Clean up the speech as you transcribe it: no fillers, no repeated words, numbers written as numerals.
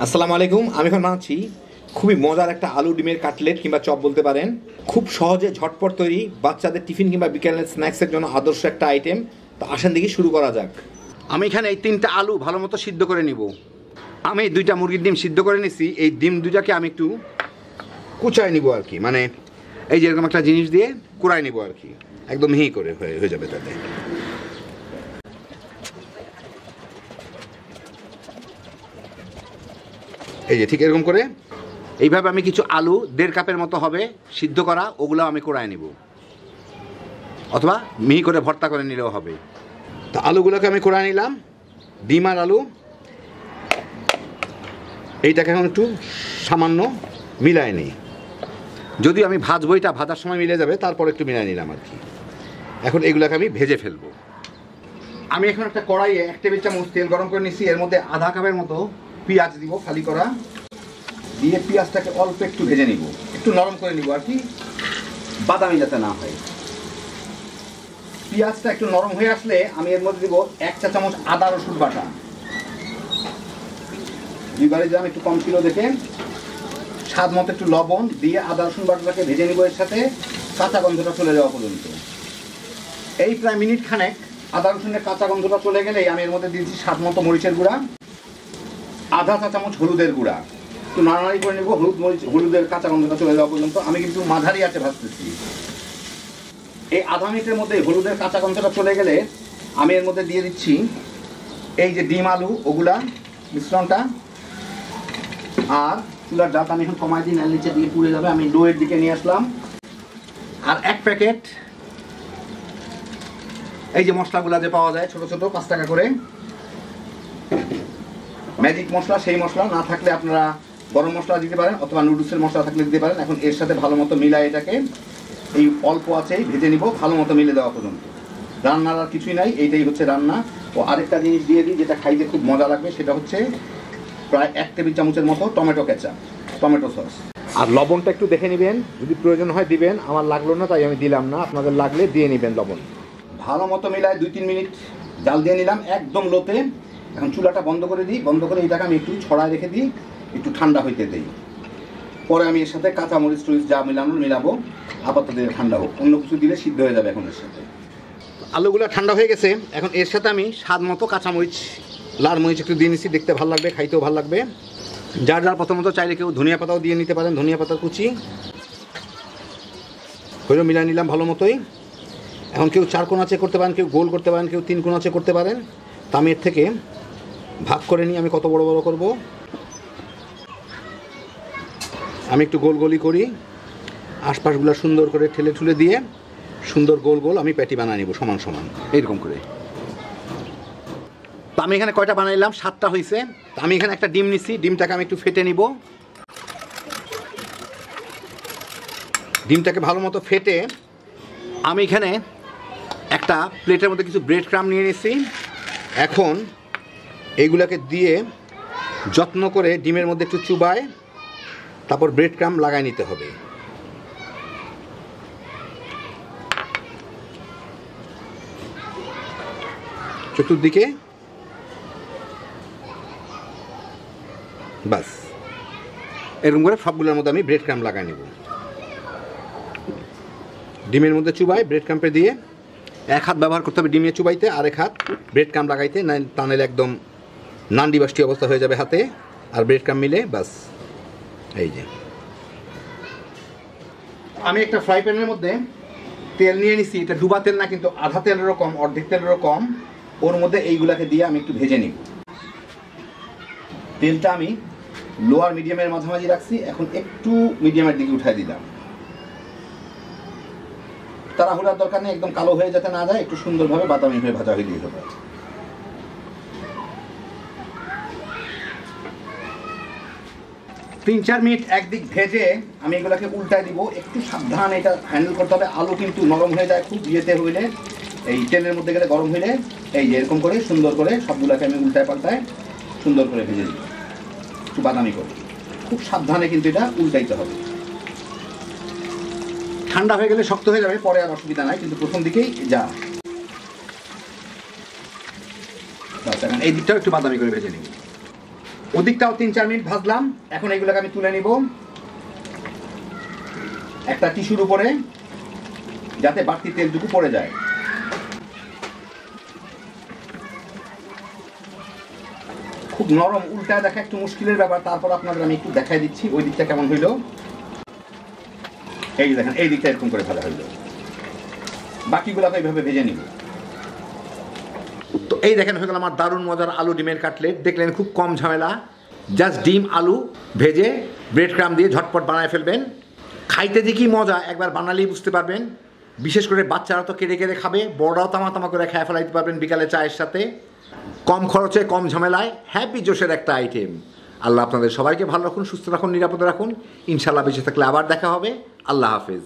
আসসালামু আলাইকুম। আমি এখন বানাচ্ছি খুবই মজার একটা আলু ডিমের কাটলেট কিংবা চপ বলতে পারেন। খুব সহজে ঝটপট তৈরি, বাচ্চাদের টিফিন কিংবা বিকেলের স্ন্যাক্সের জন্য আদর্শ একটা আইটেম। তো আসেন দেখি শুরু করা যাক। আমি এখানে এই 3টা আলু ভালো মতো সিদ্ধ করে নিব। আমি 2টা মুরগির ডিম সিদ্ধ করে নিছি। এই ডিম দুটাকে আমি একটু কুচায় নিব আর কি, মানে এই যে এরকম একটা জিনিস দিয়ে কুড়ায় নিব আর কি, একদম মিহি করে হয়ে যাবে তাতে। এই যে ঠিক এরকম করে এইভাবে আমি কিছু আলু 1.5 কাপের মতো হবে সিদ্ধ করা, ওগুলো আমি কুড়ায় নিব, অথবা মিহি করে ভর্তা করে নিলেও হবে। তো আলুগুলোকে আমি কুড়ায় নিলাম, ডিম আর আলু। এইটাকে এখন একটু সামান্য মিলায় নিই, যদিও আমি ভাজবো, এটা ভাজার সময় মিলে যাবে, তারপর একটু মিলায় নিলাম আর কি। এখন এগুলোকে আমি ভেজে ফেলবো। আমি এখন একটা কড়াইয়ে 1 টেবিল চামচ তেল গরম করে নিচ্ছি। এর মধ্যে আধা কাপের মতো পেঁয়াজ দিব, ফালি করা, দিয়ে পেঁয়াজটাকে অল্প একটু ভেজে নিব, একটু নরম করে নিব আর কি, বাদামি যাতে না হয়। পেঁয়াজটা একটু নরম হয়ে আসলে আমি এর মধ্যে দিব 1 চা চামচ আদা রসুন বাটা। দুইবারে দিলাম, একটু কম ছিল দেখে। স্বাদ মতো একটু লবণ দিয়ে আদা রসুন বাটাটাকে ভেজে নিব এর সাথে, কাঁচা গন্ধটা চলে যাওয়া পর্যন্ত। এই প্রায় মিনিট খানেক আদা রসুনের কাঁচা গন্ধটা চলে গেলেই আমি এর মধ্যে দিয়েছি স্বাদ মতো মরিচের গুঁড়া, আধা চা চামচ হলুদের গুঁড়া। একটু নাড়ানাড়ি করে নেব হলুদের কাঁচা গন্ধটা চলে যাওয়া পর্যন্ত। আমি কিন্তু মাঝারি আঁচে ভাজতেছি। এই আধা মিনিটের মধ্যে হলুদের কাঁচা গন্ধটা চলে গেলে আমি এর মধ্যে দিয়ে দিচ্ছি এই যে ডিম আলু ওগুলা মিশ্রণটা। আর চুলার জালটা আমি এখন কমাই দিই, নিচে দিয়ে পুড়ে যাবে। আমি লোয়ের দিকে নিয়ে আসলাম। আর 1 প্যাকেট এই যে মশলাগুলা যে পাওয়া যায় ছোট ছোট 5 টাকা করে, ম্যাজিক মশলা, সেই মশলা না থাকলে আপনারা গরম মশলা দিতে পারেন, অথবা নুডলসের মশলা থাকলে দিতে পারেন। এখন এর সাথে ভালো মতো মিলায় এটাকে এই অল্প আছেই ভেজে নিব, ভালো মতো মিলে দেওয়া পর্যন্ত। রান্নার আর কিছুই নাই, এইটাই হচ্ছে রান্না। ও আরেকটা জিনিস দিয়ে দিই যেটা খাইতে খুব মজা লাগবে, সেটা হচ্ছে প্রায় 1 টেবিল চামচের মতো টমেটো কেচাপ, টমেটো সস। আর লবণটা একটু দেখে নেবেন, যদি প্রয়োজন হয় দিবেন। আমার লাগলো না তাই আমি দিলাম না, আপনাদের লাগলে দিয়ে নেবেন লবণ। ভালো মতো মিলায় 2-3 মিনিট জাল দিয়ে নিলাম একদম লোতে। এখন চুলাটা বন্ধ করে দিই, বন্ধ করে এটাকে আমি একটু ছড়ায় রেখে দিই, একটু ঠান্ডা হইতে দিই। পরে আমি এর সাথে কাঁচামরিচ টরিচ যা মিলাবো, আপাতত ঠান্ডা হোক, অন্য কিছু দিলে সিদ্ধ হয়ে যাবে। এখন এর সাথে আলুগুলো ঠান্ডা হয়ে গেছে। এখন এর সাথে আমি স্বাদ মতো কাঁচামরিচ, লাল মরিচ একটু দিয়ে নিচ্ছি, দেখতে ভালো লাগবে, খাইতেও ভালো লাগবে। যার যার প্রথমত চাইলে কেউ ধনিয়া পাতাও দিয়ে নিতে পারেন, ধনিয়া পাতা কুচি হইলেও মিলাই নিলাম ভালো মতোই। এখন কেউ 4 কোণাচে করতে পারেন, কেউ গোল করতে পারেন, কেউ 3 কোণাচে করতে পারেন। তা আমি এর থেকে ভাগ করে নিই আমি কত বড় বড় করব। আমি একটু গোল গোলই করি, আশপাশগুলো সুন্দর করে ঠেলে ঠুলে দিয়ে সুন্দর গোল গোল আমি প্যাটি বানিয়ে নিব সমান সমান এইরকম করে। তো আমি এখানে কয়টা বানাইলাম, 7টা হয়েছে। আমি এখানে একটা ডিম নিচ্ছি, ডিমটাকে আমি একটু ফেটে নিব। ডিমটাকে ভালো মতো ফেটে আমি এখানে একটা প্লেটের মধ্যে কিছু ব্রেড ক্রাম্ব নিয়ে নিচ্ছি। এখন এইগুলোকে দিয়ে যত্ন করে ডিমের মধ্যে একটু চুবায়, তারপর ব্রেড ক্রাম্ব লাগাই নিতে হবে। চতুর্দিকে বাস এরকম করে সবগুলোর মধ্যে আমি ব্রেড ক্রাম্ব লাগাই নিব। ডিমের মধ্যে চুবাই ব্রেড ক্রাম্পে দিয়ে 1 হাত ব্যবহার করতে হবে ডিমে চুবাইতে, আর 1 হাত ব্রেড ক্রাম্ব লাগাইতে, তা নাহলে একদম নান্ডি বাষ্টি অবস্থা হয়ে যাবে হাতে। আর ব্রেড ক্রাম্ব মিলে বাস। এই যে আমি একটা ফ্রাই প্যানের মধ্যে তেল নিয়ে নিছি, এটা ডুবা তেল না কিন্তু আধা তেলেরও কম, অর্ধেক তেলেরও কম। ওর মধ্যে এইগুলাকে দিয়ে আমি একটু ভেজে নিব। তেলটা আমি লোয়ার মিডিয়ামের মাঝামাঝি রাখছি, এখন একটু মিডিয়ামের দিকে উঠাই দিলাম। তাড়াহুড়ার দরকার নেই, একদম কালো হয়ে যাতে না যায়, একটু সুন্দরভাবে বাদামি হয়ে ভাজা হয়ে দিয়ে হবে। 3-4 মিনিট একদিক ভেজে আমি এগুলোকে উল্টায় দিব। একটু সাবধান এটা হ্যান্ডেল করতে হবে, আলু কিন্তু নরম হয়ে যায় খুব ইয়েতে হইলে, এই তেলের মধ্যে গেলে গরম হইলে। এই যে এরকম করে সুন্দর করে সবগুলোকে আমি উল্টায় পাল্টায় সুন্দর করে ভেজে দিব, একটু বাদামি করে। খুব সাবধানে কিন্তু এটা উল্টাইতে হবে। ঠান্ডা হয়ে গেলে শক্ত হয়ে যাবে, পরে আর অসুবিধা নাই, কিন্তু প্রথম দিকেই যা। এই দিকটাও একটু বাদামি করে ভেজে নিব। ওদিকটাও 3-4 মিনিট ভাজলাম। এখন এগুলোকে আমি তুলে নিব একটা টিস্যুর উপরে, যাতে বাড়তি তেলটুকু পড়ে যায়। খুব নরম, উল্টা দেখা একটু মুশকিলের ব্যাপার, তারপর আপনাদের আমি একটু দেখাই দিচ্ছি ওই দিকটা কেমন হইল। এই যে দেখেন, এই দিকটা এরকম করে ভাজা হইল, বাকিগুলোকে এইভাবে ভেজে নিব। তো এই দেখেন হয়ে গেল আমার দারুণ মজার আলু ডিমের কাটলেট। দেখলেন খুব কম ঝামেলা, জাস্ট ডিম আলু ভেজে ব্রেড ক্রাম দিয়ে ঝটপট বানায় ফেলবেন। খাইতে যে কি মজা একবার বানালেই বুঝতে পারবেন। বিশেষ করে বাচ্চারা তো কেড়ে কেড়ে খাবে, বড়রাও তামা তামা করে খেয়ে ফেলাইতে পারবেন বিকালে চায়ের সাথে। কম খরচে কম ঝামেলায় হ্যাপি জোশের একটা আইটেম। আল্লাহ আপনাদের সবাইকে ভালো রাখুন, সুস্থ রাখুন, নিরাপদে রাখুন। ইনশাল্লাহ বেঁচে থাকলে আবার দেখা হবে। আল্লাহ হাফেজ।